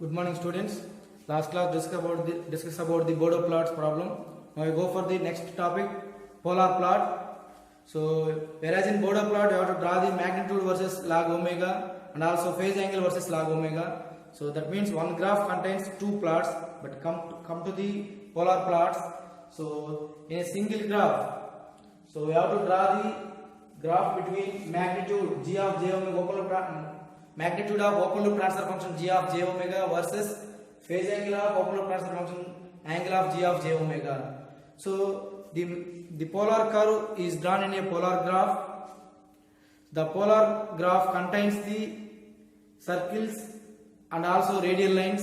Good morning, students. Last class discuss about the Bodeau plots problem. Now I go for the next topic, polar plot. So whereas in Bodeau plot you have to draw the magnitude versus log omega and also phase angle versus log omega. So that means one graph contains two plots, but come to the polar plots. So in a single graph, so we have to draw the graph between magnitude g of j omega magnitude of open loop transfer function g of j omega versus phase angle of open loop transfer function angle of g of j omega. So the polar curve is drawn in a polar graph. The polar graph contains the circles and also radial lines,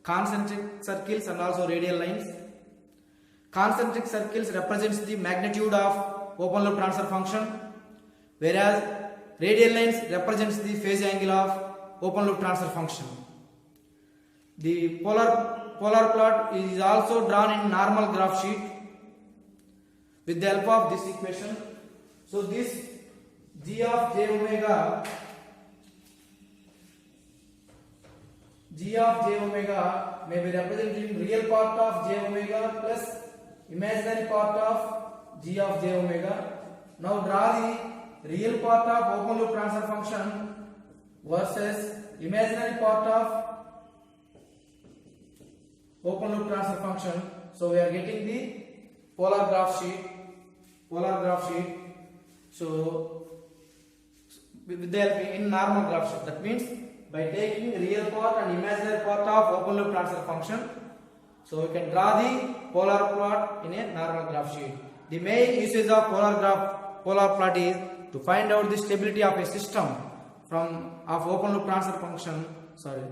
concentric circles and also radial lines. Concentric circles represents the magnitude of open loop transfer function, whereas radial lines represents the phase angle of open loop transfer function. The polar plot is also drawn in normal graph sheet with the help of this equation. So this g of j omega may be represented in real part of j omega plus imaginary part of g of j omega. Now draw the real part of open loop transfer function versus imaginary part of open loop transfer function. So we are getting the polar graph sheet. So with the help in normal graph sheet, that means by taking real part and imaginary part of open loop transfer function, so we can draw the polar plot in a normal graph sheet. The main usage of polar plot is to find out the stability of a system of open loop transfer function,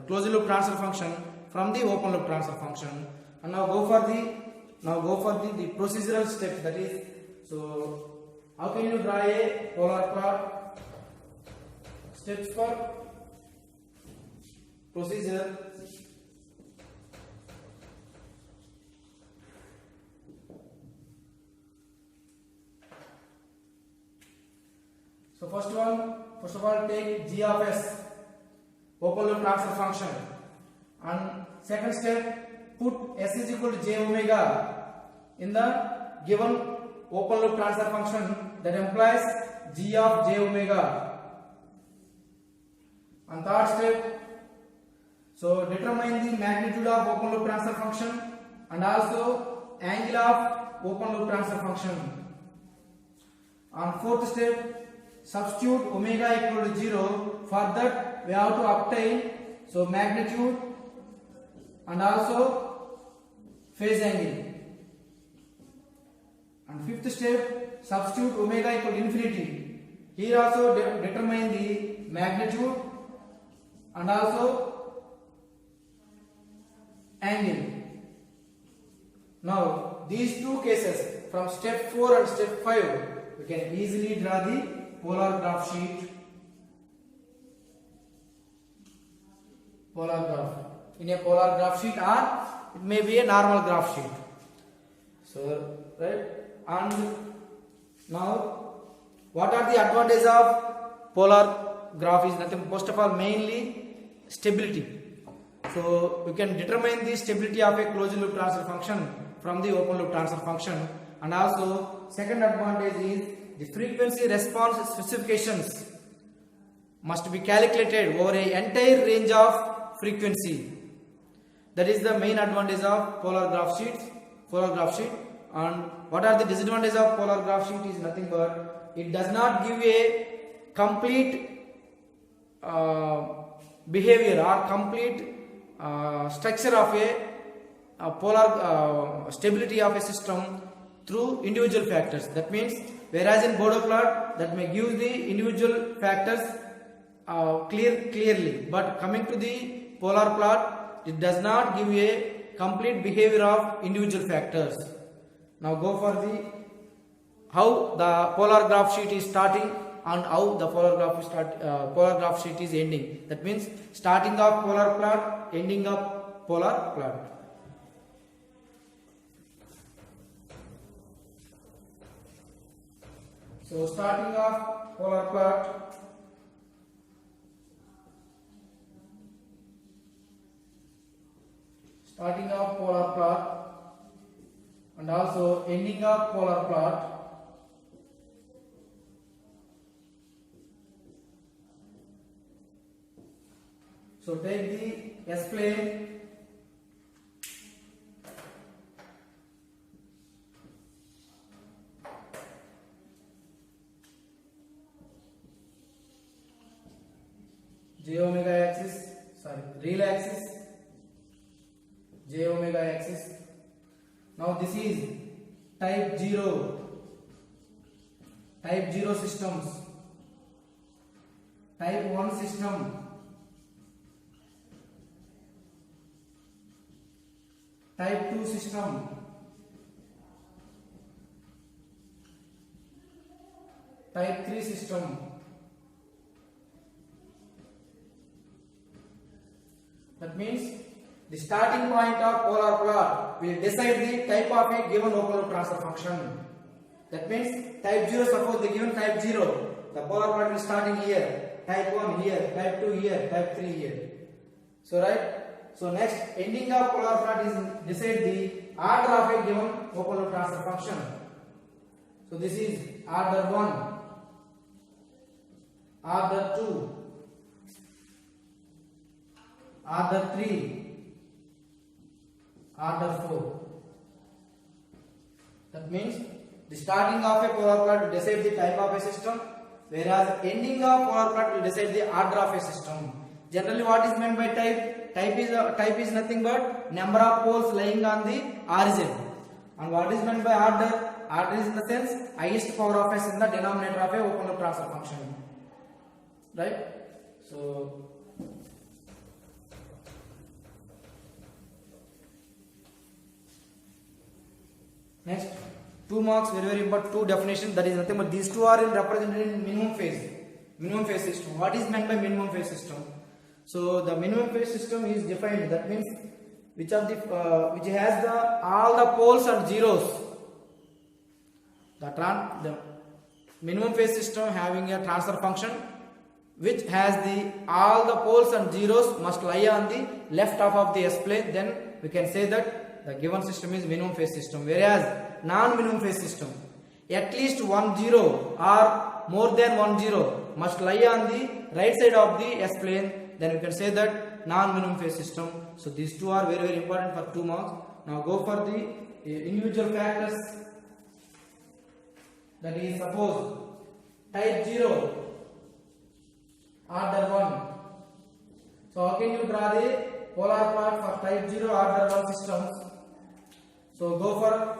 closed loop transfer function from the open loop transfer function. And now go for the procedural steps. That is, so how can you draw a polar plot? Steps for procedure. So first of all take g of s, open loop transfer function, and second step put s is equal to j omega in the given open loop transfer function, that implies g of j omega. And third step, so determine the magnitude of open loop transfer function and also angle of open loop transfer function. And fourth step, substitute omega equal to 0. For that we have to obtain so magnitude and also phase angle. And fifth step, substitute omega equal to infinity. Here also determine the magnitude and also angle. Now these two cases, from step 4 and step 5, we can easily draw the polar graph sheet. In a polar graph sheet, or it may be a normal graph sheet. So right, and now what are the advantages of polar graph? Is nothing, first of all, mainly stability. So we can determine the stability of a closed loop transfer function from the open loop transfer function. And also second advantage is the frequency response specifications must be calculated over an entire range of frequency. That is the main advantage of polar graph sheet. And what are the disadvantages of polar graph sheet? Is nothing but it does not give a complete behavior or complete structure of a polar stability of a system through individual factors. That means whereas in Bodeau plot, that may give the individual factors clearly, but coming to the polar plot, it does not give a complete behavior of individual factors. Now go for the how the polar graph sheet is starting and how the polar graph sheet is ending. That means starting of polar plot, ending of polar plot. So starting of polar plot, starting of polar plot and also ending of polar plot. So take the S plane, j omega axis, real axis, j omega axis. Now this is type 0 systems, type 1 system, type 2 system, type 3 system. That means the starting point of polar plot will decide the type of a given O'Connell transfer function. That means type 0, suppose the given type 0, the polar plot will starting here, type 1 here, type 2 here, type 3 here. So right. So next ending of polar plot is decide the order of a given O'Connell transfer function. So this is order 1, order 2, order 3, order 4. That means the starting of a polar plot will decide the type of a system, whereas ending of polar plot will decide the order of a system. Generally, what is meant by type? Type is nothing but number of poles lying on the origin. And what is meant by order? Order is in the sense highest power of s in the denominator of a O'Connell transfer function. Right? So next 2 marks, very important, 2 definitions. That is nothing but these 2 are represented in minimum phase system. What is meant by minimum phase system? So the minimum phase system is defined. That means which has all the poles and zeros. The minimum phase system having a transfer function which has all the poles and zeros must lie on the left half of the S plane. Then we can say that the given system is minimum phase system. Whereas non-minimum phase system, at least 1 0 or more than 1 0 must lie on the right side of the S plane. Then we can say that non-minimum phase system. So these 2 are very important for 2 marks. Now go for the individual factors. That is, suppose type 0, order 1. So how can you draw the polar plot for type 0 order 1 systems? So go for,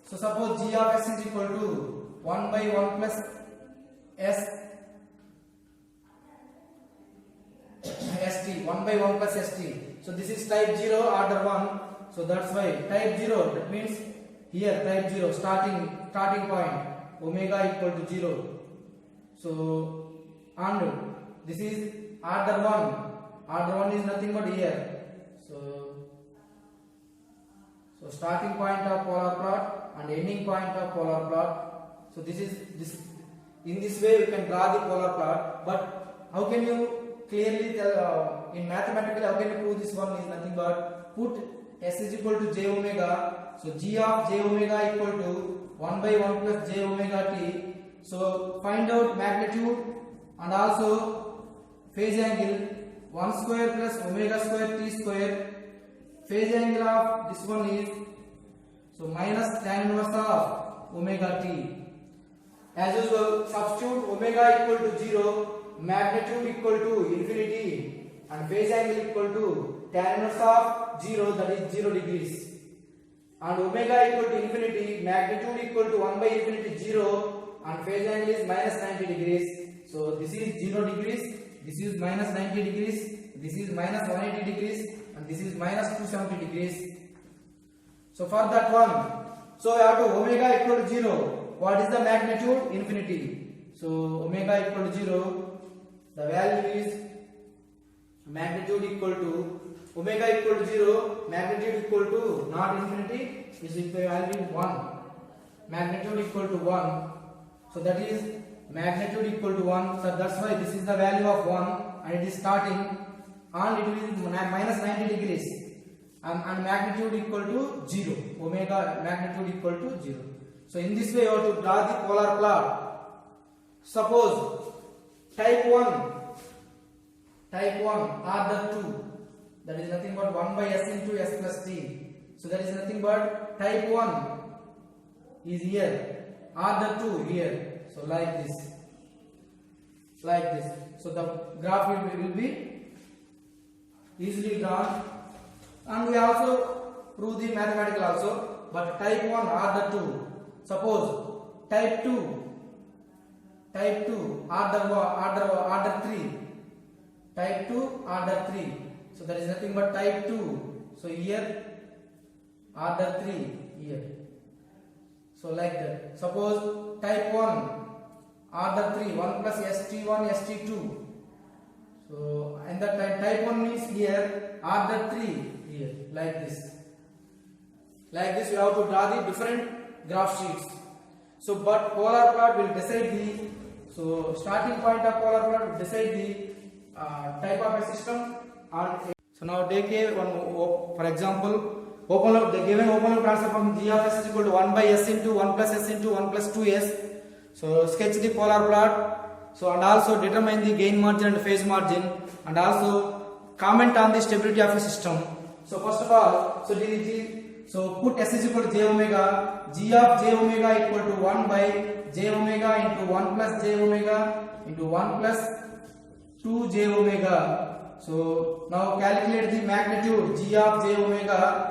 so suppose g of s is equal to 1 by 1 plus s st, 1 by 1 plus st. So this is type 0 order 1. So that's why type 0, that means here type 0 starting point omega equal to 0. So and this is order 1 is nothing but here. So starting point of polar plot and ending point of polar plot. So this in this way you can draw the polar plot. But how can you clearly tell in mathematical, how can you prove this one is nothing but put s is equal to j omega. So g of j omega equal to 1 by 1 plus j omega t. So find out magnitude and also phase angle 1 square plus omega square t square. Phase angle of this one is so minus tan inverse of omega t. As usual, substitute omega equal to 0, magnitude equal to infinity, and phase angle equal to tan inverse of 0, that is 0 degrees. And omega equal to infinity, magnitude equal to 1 by infinity 0, and phase angle is minus 90 degrees. So this is 0 degrees, this is minus 90 degrees, this is minus 180 degrees, and this is minus 270 degrees. So for that one, so we have to omega equal to 0. What is the magnitude? Infinity. So omega equal to 0, the value is magnitude equal to omega equal to 0, magnitude equal to not infinity, is equal to value 1. Magnitude equal to 1. So that is magnitude equal to 1. So that's why this is the value of 1 and it is starting and it will be minus 90 degrees. and magnitude equal to 0. Omega magnitude equal to 0. So in this way you have to draw the polar plot. Suppose type 1 order 2, that is nothing but 1 by s into s plus t. So that is nothing but type 1 is here, order 2 here. So like this. So the graph will be easily drawn, and we also prove the mathematical also. But type 1 order 2, suppose type 2 order 3, type 2 order 3. So that is nothing but type 2. So here order 3 here. So like that. Suppose type 1 order 3, 1 plus st1 st2. So and that type 1 means here order 3 here, like this. Like this you have to draw the different graph sheets. So but polar plot will decide the, so starting point of polar plot will decide the type of a system. So now take a one, for example, the given open loop transfer function g of s is equal to 1 by s into 1 plus s into 1 plus 2s. So sketch the polar plot. So and also determine the gain margin and phase margin, and also comment on the stability of a system. So first of all, so put s is equal to j omega, g of j omega equal to 1 by j omega into 1 plus j omega into 1 plus 2 j omega. So now calculate the magnitude g of j omega.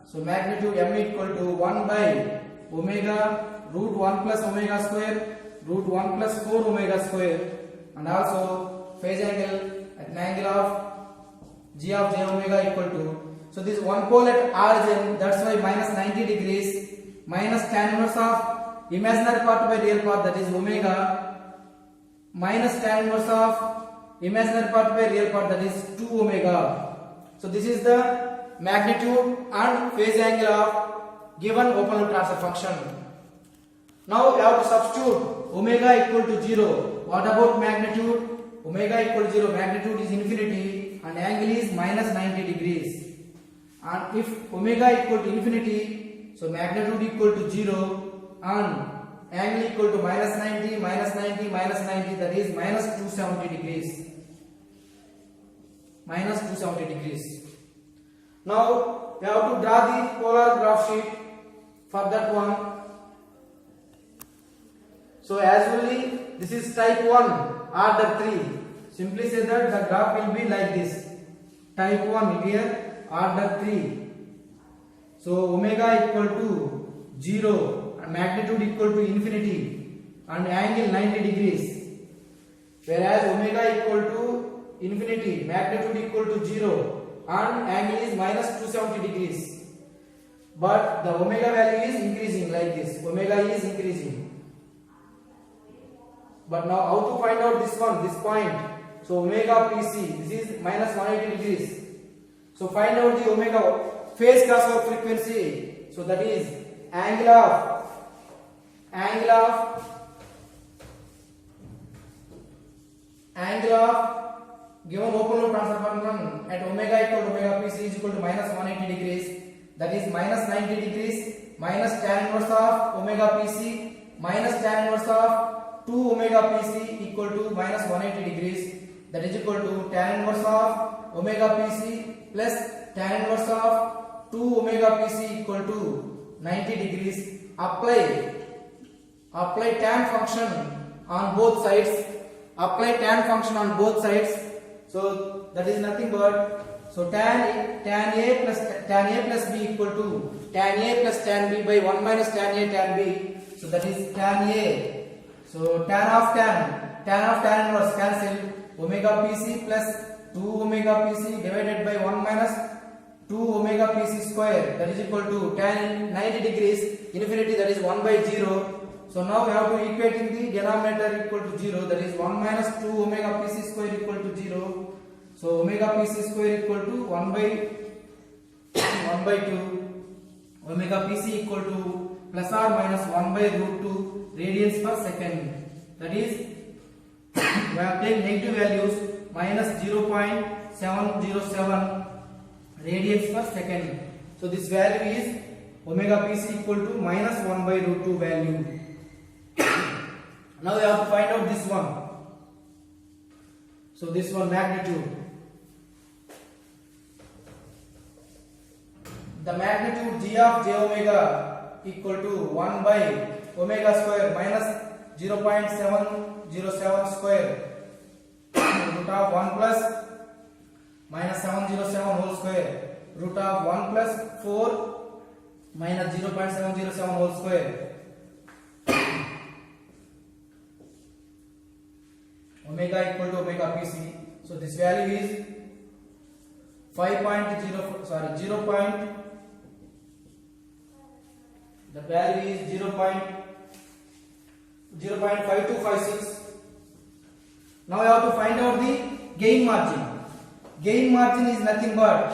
So magnitude m equal to 1 by omega root 1 plus omega square root 1 plus 4 omega square, and also phase angle at an angle of g of j omega equal to, so this one pole at origin, that's why minus 90 degrees, minus tan inverse of imaginary part by real part, that is omega, minus tan inverse of imaginary part by real part, that is 2 omega. So this is the magnitude and phase angle of given open loop transfer function. Now we have to substitute omega equal to 0. What about magnitude? Omega equal to 0, magnitude is infinity and angle is minus 90 degrees. And if omega equal to infinity, so magnitude equal to 0 and angle equal to minus 90, minus 90, minus 90, that is minus 270 degrees. Minus 270 degrees. Now we have to draw the polar graph sheet for that one. So as usually this is type 1 order 3. Simply say that the graph will be like this. Type 1 here order 3. So omega equal to 0 and magnitude equal to infinity and angle 90 degrees. Whereas omega equal to infinity, magnitude equal to 0 and angle is minus 270 degrees. But the omega value is increasing like this. Omega is increasing. But now how to find out this one, this point? So omega PC, this is minus 180 degrees. So find out the omega phase crossover frequency. So that is angle of given open loop transfer function at omega equal to omega PC is equal to minus 180 degrees. That is minus 90 degrees minus tan inverse of omega PC minus tan inverse of 2 omega PC equal to minus 180 degrees. That is equal to tan inverse of omega PC plus tan inverse of 2 omega PC equal to 90 degrees. Apply tan function on both sides. Apply tan function on both sides. So that is nothing but, so tan A plus B equal to tan A plus tan B by 1 minus tan A tan B. So that is tan A. So tan of tan inverse cancel. Omega PC plus 2 omega PC divided by 1 minus 2 omega PC square, that is equal to tan 90 degrees infinity, that is 1 by 0. So now we have to equate in the denominator equal to 0, that is 1 minus 2 omega PC square equal to 0. So omega PC square equal to 1 by 2. Omega PC equal to plus or minus 1 by root 2 radians per second. That is, we have taken negative values minus 0.707 radians per second. So this value is omega pc equal to minus 1 by root 2 value. Now we have to find out this one. So this one magnitude. The magnitude g of j omega equal to 1 by omega square minus 0.707 square root of 1 plus minus 707 whole square root of 1 plus 4 minus 0.707 whole square. Omega equal to omega pc. So this value is 5.0 sorry 0. The value is 0.5256. Now we have to find out the gain margin. Gain margin is nothing but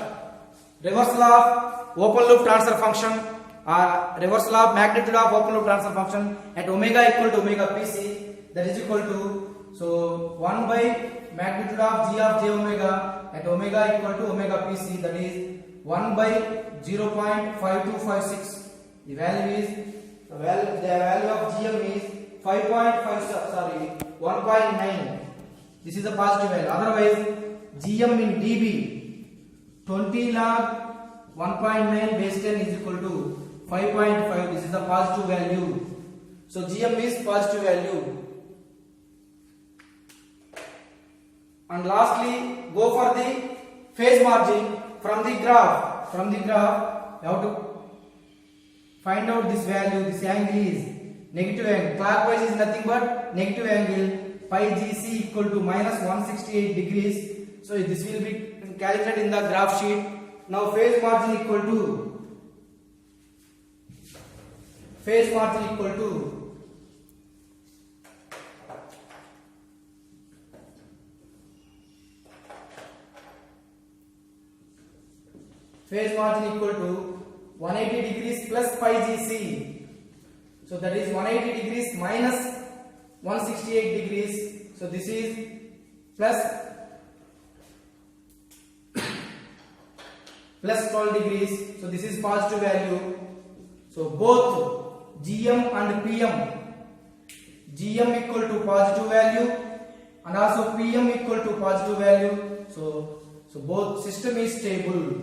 reversal of open loop transfer function or reversal of magnitude of open loop transfer function at omega equal to omega pc, that is equal to, so 1 by magnitude of g of j omega at omega equal to omega pc, that is 1 by 0.5256. The value is the value of gm is 1.9. This is the positive value. Otherwise gm in dB 20 log 1.9 base 10 is equal to 5.5. This is the positive value. So gm is positive value. And lastly, go for the phase margin from the graph. From the graph, you have to find out this value. This angle is negative angle. Clockwise is nothing but negative angle. Pi gc equal to minus 168 degrees. So this will be calculated in the graph sheet. Now phase margin equal to phase margin equal to phase margin equal to 180 degrees plus pi gc. So that is 180 degrees minus 168 degrees. So this is plus 12 degrees. So this is positive value. So both gm and pm, gm equal to positive value and also pm equal to positive value. So both system is stable.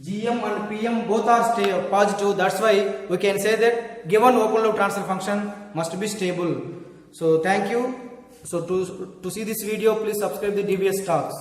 gm and pm both are positive. That's why we can say that given open loop transfer function must be stable. So thank you. So to see this video, please subscribe the DBS Talks.